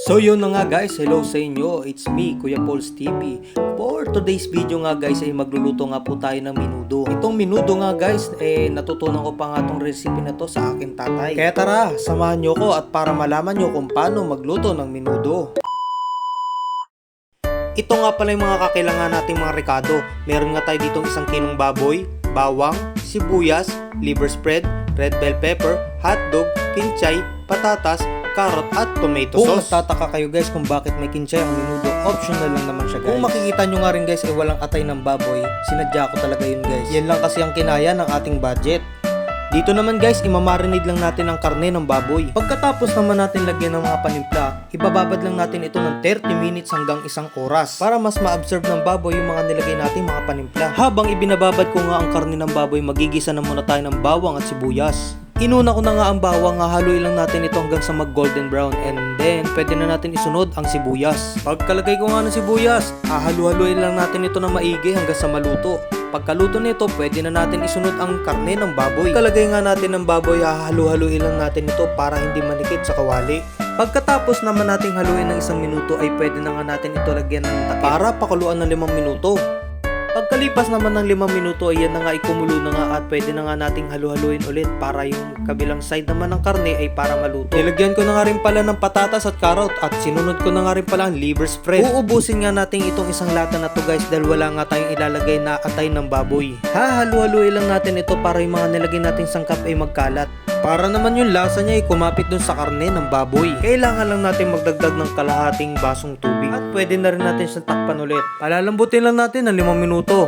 So yun na nga guys, hello sa inyo, it's me, Kuya Paul's TV. For today's video nga guys ay magluluto nga po tayo ng menudo. Itong menudo nga guys, natutunan ko pa nga itong recipe na to sa aking tatay. Kaya tara, samahan nyo ko at para malaman nyo kung paano magluto ng menudo. Ito nga pala yung mga kakailangan nating mga rekado. Meron nga tayo ditong 1 kilong baboy, bawang, sibuyas, liver spread, red bell pepper, hotdog, kinchay, patatas, carrot at tomato sauce. Kung nagtataka kayo guys kung bakit may kinchay ang menudo, optional lang naman siya guys. Kung makikita nyo nga rin guys ay walang atay ng baboy, sinadya ko talaga yun guys. Yan lang kasi ang kinaya ng ating budget. Dito naman guys, imamarinate lang natin ang karne ng baboy. Pagkatapos naman natin lagyan ng mga panimpla, ibababad lang natin ito ng 30 minutes hanggang 1 oras para mas ma-absorb ng baboy yung mga nilagay natin mga panimpla. Habang ibinababad ko nga ang karne ng baboy, magigisa na muna tayo ng bawang at sibuyas. Inuna ko na nga ang bawang, haluin lang natin ito hanggang sa mag golden brown and then pwede na natin isunod ang sibuyas. Pagkalagay ko nga ng sibuyas, hahalu-haluin lang natin ito na maigi hanggang sa maluto. Pagkaluto nito, pwede na natin isunod ang karne ng baboy. Pagkalagay nga natin ng baboy, hahalu-haluin lang natin ito para hindi manikit sa kawali. Pagkatapos naman nating haluin ng 1 minuto ay pwede na nga natin ito lagyan ng takip para pakuluan ng 5 minuto. Pagkalipas naman ng 5 minuto ay yan na nga ikumulo na nga at pwede na nga nating halu-haluin ulit para yung kabilang side naman ng karne ay para maluto. Nilagyan ko na nga rin pala ng patatas at carrot at sinunod ko na nga rin pala ang liver spread. Uubusin nga natin itong 1 lata na to guys dahil wala nga tayong ilalagay na atay ng baboy. Hahalu-haluin lang natin ito para yung mga nilagay nating sangkap ay magkalat. Para naman yung lasa niya ay kumapit dun sa karne ng baboy. Kailangan lang natin magdagdag ng kalahating basong tubig. At pwede na rin natin siyang takpan ulit. Palalambutin lang natin ng 5 minuto.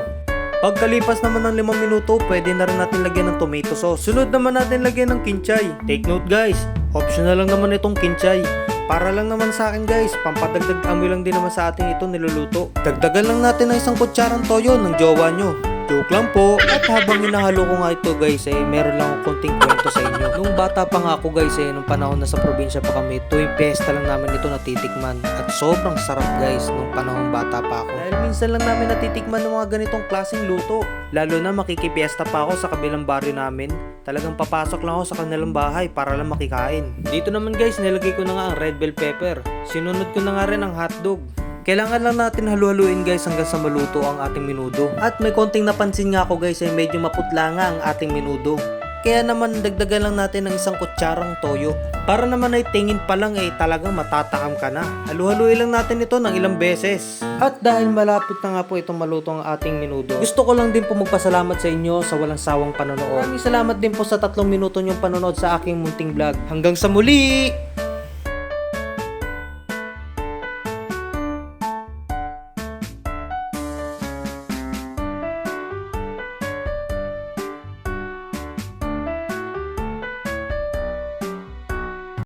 Pagkalipas naman ng 5 minuto, pwede na rin natin lagyan ng tomato sauce. Sunod naman natin lagyan ng kinchay. Take note guys, optional lang naman itong kinchay. Para lang naman sa akin guys, pampadagdag amoy lang din naman sa ating ito niluluto. Dagdagan lang natin ng 1 kutsarang toyo ng jowa nyo. Joke lang po. At habang hinahalo ko nga ito guys, meron lang akong konting kwento sa inyo. Nung bata pa nga ako guys, nung panahon na sa probinsya pa kami, tuwing piyesta lang namin ito natitikman. At sobrang sarap guys, nung panahon bata pa ako. Dahil minsan lang namin natitikman ng mga ganitong klaseng luto. Lalo na makikipiesta pa ako sa kabilang baryo namin. Talagang papasok lang ako sa kanilang bahay para lang makikain. Dito naman guys, nilagay ko na nga ang red bell pepper. Sinunod ko na nga rin ang hotdog. Kailangan lang natin halu-haluin guys hanggang sa maluto ang ating menudo. At may konting napansin nga ako guys ay medyo maputla nga ang ating menudo. Kaya naman dagdagan lang natin ng 1 kutsarang toyo. Para naman ay tingin pa lang talagang matatakam ka na. Halu-haluin lang natin ito ng ilang beses. At dahil malapit na nga po itong maluto ang ating menudo, gusto ko lang din po magpasalamat sa inyo sa walang sawang panonood. Maraming salamat din po sa 3 minuto niyong panonood sa aking munting vlog. Hanggang sa muli!